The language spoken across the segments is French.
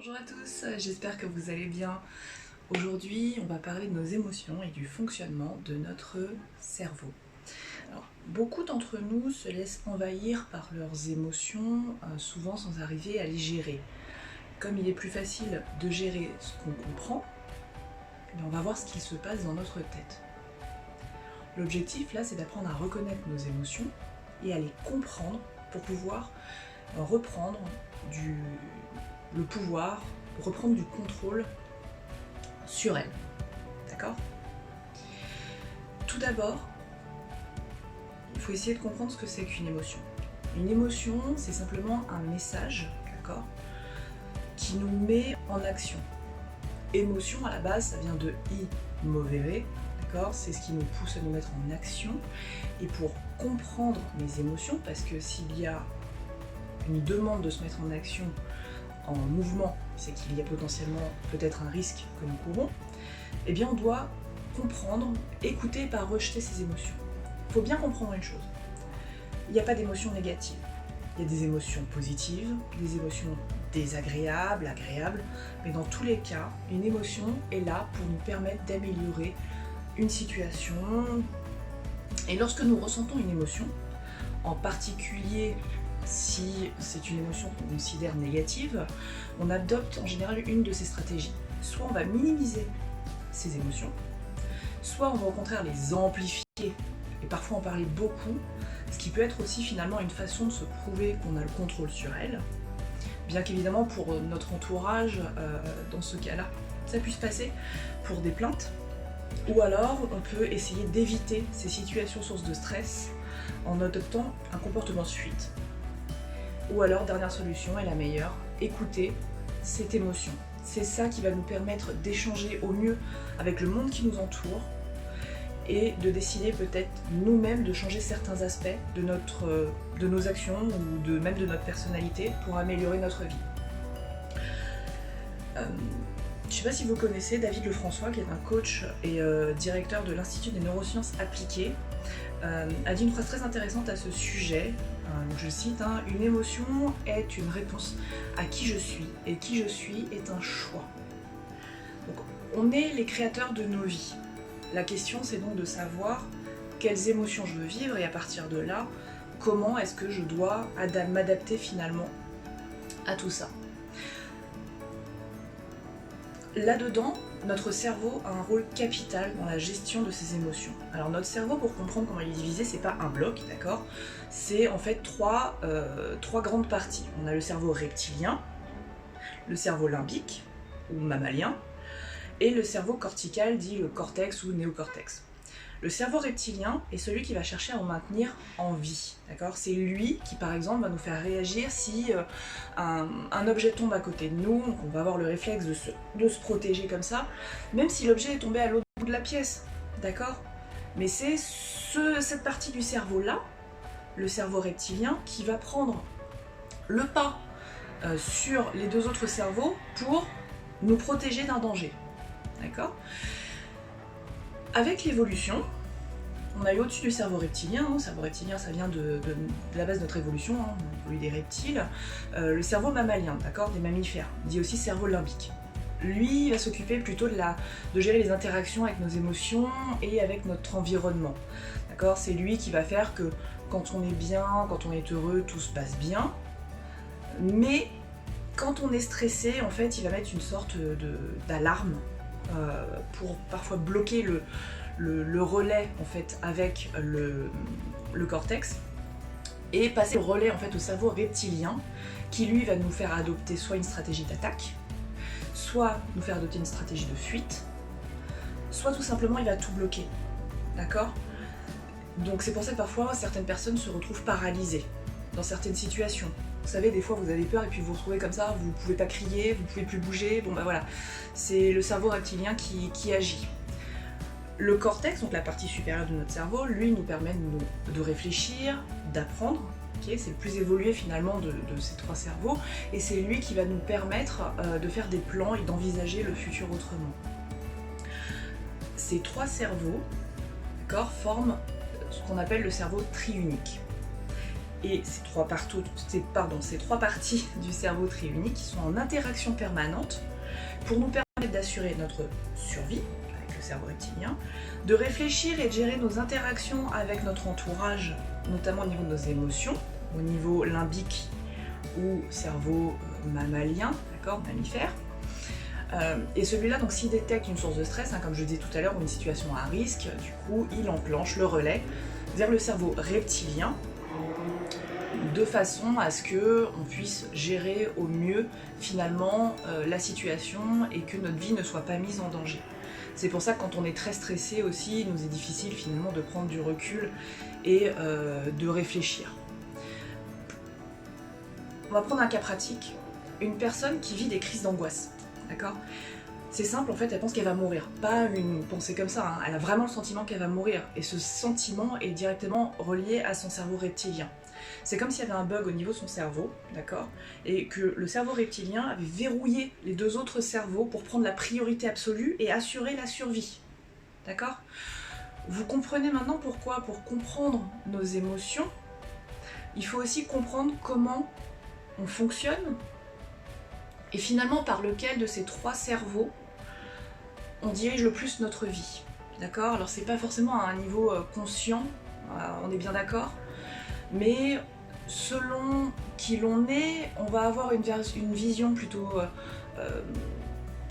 Bonjour à tous, j'espère que vous allez bien. Aujourd'hui, on va parler de nos émotions et du fonctionnement de notre cerveau. Alors, beaucoup d'entre nous se laissent envahir par leurs émotions, souvent sans arriver à les gérer. Comme il est plus facile de gérer ce qu'on comprend, on va voir ce qui se passe dans notre tête. L'objectif là, c'est d'apprendre à reconnaître nos émotions et à les comprendre pour pouvoir reprendre le pouvoir, reprendre du contrôle sur elles. D'accord ? Tout d'abord, il faut essayer de comprendre ce que c'est qu'une émotion. Une émotion, c'est simplement un message, d'accord, qui nous met en action. Émotion, à la base, ça vient de movere, d'accord, c'est ce qui nous pousse à nous mettre en action. Et pour comprendre mes émotions, parce que s'il y a une demande de se mettre en action, en mouvement, c'est qu'il y a potentiellement peut-être un risque que nous courons, eh bien on doit comprendre, écouter et pas rejeter ses émotions. Il faut bien comprendre une chose, il n'y a pas d'émotions négatives, il y a des émotions positives, des émotions désagréables, agréables, mais dans tous les cas, une émotion est là pour nous permettre d'améliorer une situation. Et lorsque nous ressentons une émotion, en particulier si c'est une émotion qu'on considère négative, on adopte en général une de ces stratégies. Soit on va minimiser ces émotions, soit on va au contraire les amplifier et parfois en parler beaucoup, ce qui peut être aussi finalement une façon de se prouver qu'on a le contrôle sur elles. Bien qu'évidemment pour notre entourage, dans ce cas-là, ça puisse passer pour des plaintes, ou alors on peut essayer d'éviter ces situations sources de stress en adoptant un comportement de fuite. Ou alors, dernière solution, et la meilleure, écouter cette émotion. C'est ça qui va nous permettre d'échanger au mieux avec le monde qui nous entoure et de décider peut-être nous-mêmes de changer certains aspects de nos actions ou même de notre personnalité pour améliorer notre vie. Je ne sais pas si vous connaissez David Lefrançois, qui est un coach et directeur de l'Institut des neurosciences appliquées, a dit une phrase très intéressante à ce sujet. Je cite, une émotion est une réponse à qui je suis, et qui je suis est un choix. Donc, on est les créateurs de nos vies. La question, c'est donc de savoir quelles émotions je veux vivre, et à partir de là, comment est-ce que je dois m'adapter finalement à tout ça. Là-dedans, notre cerveau a un rôle capital dans la gestion de ses émotions. Alors notre cerveau, pour comprendre comment il est divisé, c'est pas un bloc, d'accord ? C'est en fait trois grandes parties. On a le cerveau reptilien, le cerveau limbique, ou mammalien, et le cerveau cortical, dit le cortex ou néocortex. Le cerveau reptilien est celui qui va chercher à nous maintenir en vie, d'accord ? C'est lui qui, par exemple, va nous faire réagir si un objet tombe à côté de nous, donc on va avoir le réflexe de se protéger comme ça, même si l'objet est tombé à l'autre bout de la pièce, d'accord ? Mais c'est cette partie du cerveau-là, le cerveau reptilien, qui va prendre le pas sur les deux autres cerveaux pour nous protéger d'un danger, d'accord ? Avec l'évolution, on a eu au-dessus du cerveau reptilien. Le cerveau reptilien, ça vient de la base de notre évolution, on évolue des reptiles. Le cerveau mammalien, d'accord, des mammifères, dit aussi cerveau limbique. Lui, il va s'occuper plutôt de gérer les interactions avec nos émotions et avec notre environnement. D'accord, c'est lui qui va faire que quand on est bien, quand on est heureux, tout se passe bien. Mais quand on est stressé, en fait, il va mettre une sorte d'alarme pour parfois bloquer le relais en fait avec le cortex et passer le relais en fait au cerveau reptilien qui lui va nous faire adopter soit une stratégie d'attaque, soit nous faire adopter une stratégie de fuite, soit tout simplement il va tout bloquer, d'accord ? Donc c'est pour ça que parfois certaines personnes se retrouvent paralysées dans certaines situations. Vous savez, des fois vous avez peur et puis vous vous retrouvez comme ça, vous pouvez pas crier, vous pouvez plus bouger, bon bah voilà. C'est le cerveau reptilien qui agit. Le cortex, donc la partie supérieure de notre cerveau, lui nous permet de réfléchir, d'apprendre, okay, c'est le plus évolué finalement de ces trois cerveaux, et c'est lui qui va nous permettre de faire des plans et d'envisager le futur autrement. Ces trois cerveaux, d'accord, forment ce qu'on appelle le cerveau triunique. Et ces trois parties du cerveau triunique qui sont en interaction permanente pour nous permettre d'assurer notre survie avec le cerveau reptilien, de réfléchir et de gérer nos interactions avec notre entourage, notamment au niveau de nos émotions, au niveau limbique ou cerveau mammalien, d'accord, mammifère. Et celui-là, donc s'il détecte une source de stress, comme je disais tout à l'heure, ou une situation à risque, du coup, il enclenche le relais vers le cerveau reptilien, de façon à ce qu'on puisse gérer au mieux finalement la situation et que notre vie ne soit pas mise en danger. C'est pour ça que quand on est très stressé aussi, il nous est difficile finalement de prendre du recul et de réfléchir. On va prendre un cas pratique, une personne qui vit des crises d'angoisse, d'accord ? C'est simple, en fait, elle pense qu'elle va mourir. Pas une pensée comme ça, elle a vraiment le sentiment qu'elle va mourir. Et ce sentiment est directement relié à son cerveau reptilien. C'est comme s'il y avait un bug au niveau de son cerveau, d'accord ? Et que le cerveau reptilien avait verrouillé les deux autres cerveaux pour prendre la priorité absolue et assurer la survie. D'accord ? Vous comprenez maintenant pourquoi, pour comprendre nos émotions, il faut aussi comprendre comment on fonctionne et finalement par lequel de ces trois cerveaux on dirige le plus notre vie. D'accord ? Alors c'est pas forcément à un niveau conscient, on est bien d'accord, mais selon qui l'on est, on va avoir une vision plutôt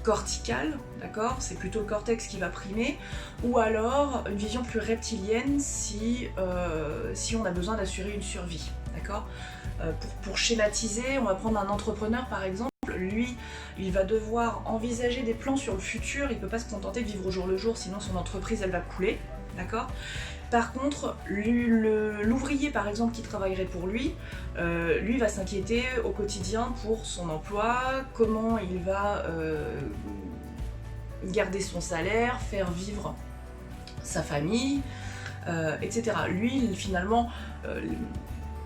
corticale, d'accord ? C'est plutôt le cortex qui va primer, ou alors une vision plus reptilienne si on a besoin d'assurer une survie, d'accord ? Pour schématiser, on va prendre un entrepreneur par exemple. Lui, il va devoir envisager des plans sur le futur, il ne peut pas se contenter de vivre au jour le jour, sinon son entreprise elle va couler, d'accord ? Par contre, l'ouvrier par exemple qui travaillerait pour lui, lui va s'inquiéter au quotidien pour son emploi, comment il va garder son salaire, faire vivre sa famille, etc. Lui, finalement,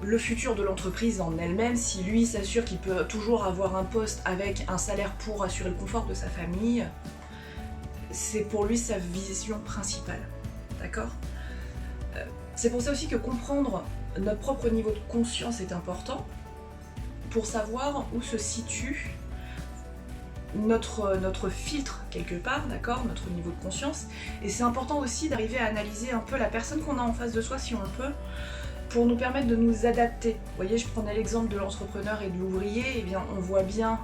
le futur de l'entreprise en elle-même, si lui s'assure qu'il peut toujours avoir un poste avec un salaire pour assurer le confort de sa famille, c'est pour lui sa vision principale, d'accord ? C'est pour ça aussi que comprendre notre propre niveau de conscience est important pour savoir où se situe notre filtre quelque part, d'accord, notre niveau de conscience. Et c'est important aussi d'arriver à analyser un peu la personne qu'on a en face de soi si on le peut, pour nous permettre de nous adapter. Vous voyez, je prenais l'exemple de l'entrepreneur et de l'ouvrier, et bien on voit bien,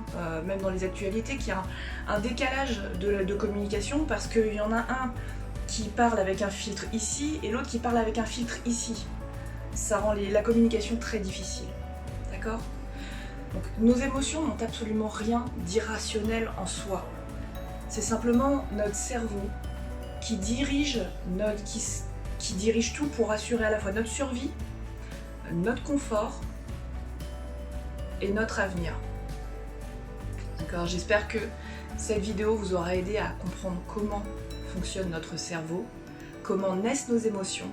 même dans les actualités, qu'il y a un décalage de communication parce qu'il y en a un qui parle avec un filtre ici et l'autre qui parle avec un filtre ici. Ça rend la communication très difficile, d'accord ? Donc nos émotions n'ont absolument rien d'irrationnel en soi. C'est simplement notre cerveau qui dirige tout pour assurer à la fois notre survie, notre confort et notre avenir. D'accord, j'espère que cette vidéo vous aura aidé à comprendre comment fonctionne notre cerveau, comment naissent nos émotions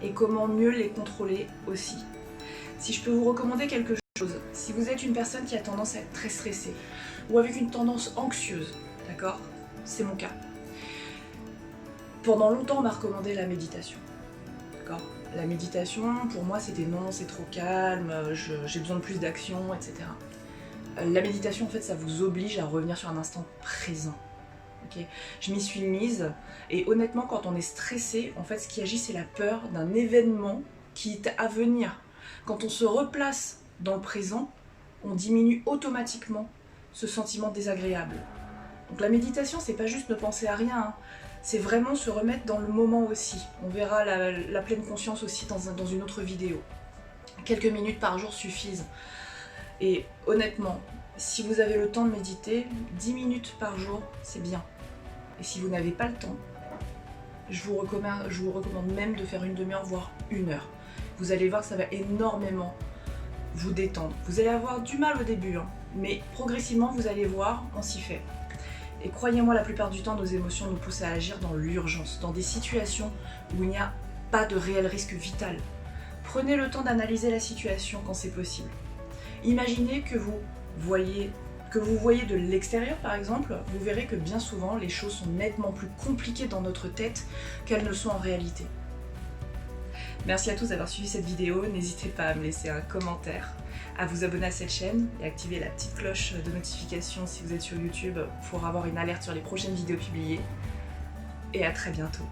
et comment mieux les contrôler aussi. Si je peux vous recommander quelque chose, si vous êtes une personne qui a tendance à être très stressée ou avec une tendance anxieuse, d'accord, c'est mon cas. Pendant longtemps, on m'a recommandé la méditation. D'accord ? La méditation, pour moi, c'était non, c'est trop calme, j'ai besoin de plus d'action, etc. La méditation, en fait, ça vous oblige à revenir sur un instant présent. Okay ? Je m'y suis mise, et honnêtement, quand on est stressé, en fait, ce qui agit, c'est la peur d'un événement qui est à venir. Quand on se replace dans le présent, on diminue automatiquement ce sentiment désagréable. Donc la méditation, c'est pas juste ne penser à rien, hein. C'est vraiment se remettre dans le moment aussi. On verra la pleine conscience aussi dans une autre vidéo. Quelques minutes par jour suffisent. Et honnêtement, si vous avez le temps de méditer, 10 minutes par jour, c'est bien. Et si vous n'avez pas le temps, je vous recommande même de faire une demi-heure, voire 1 heure. Vous allez voir que ça va énormément vous détendre. Vous allez avoir du mal au début, hein, mais progressivement, vous allez voir, on s'y fait. Et croyez-moi, la plupart du temps, nos émotions nous poussent à agir dans l'urgence, dans des situations où il n'y a pas de réel risque vital. Prenez le temps d'analyser la situation quand c'est possible. Imaginez que vous voyez de l'extérieur, par exemple, vous verrez que bien souvent, les choses sont nettement plus compliquées dans notre tête qu'elles ne sont en réalité. Merci à tous d'avoir suivi cette vidéo, n'hésitez pas à me laisser un commentaire, à vous abonner à cette chaîne et activer la petite cloche de notification si vous êtes sur YouTube pour avoir une alerte sur les prochaines vidéos publiées. Et à très bientôt.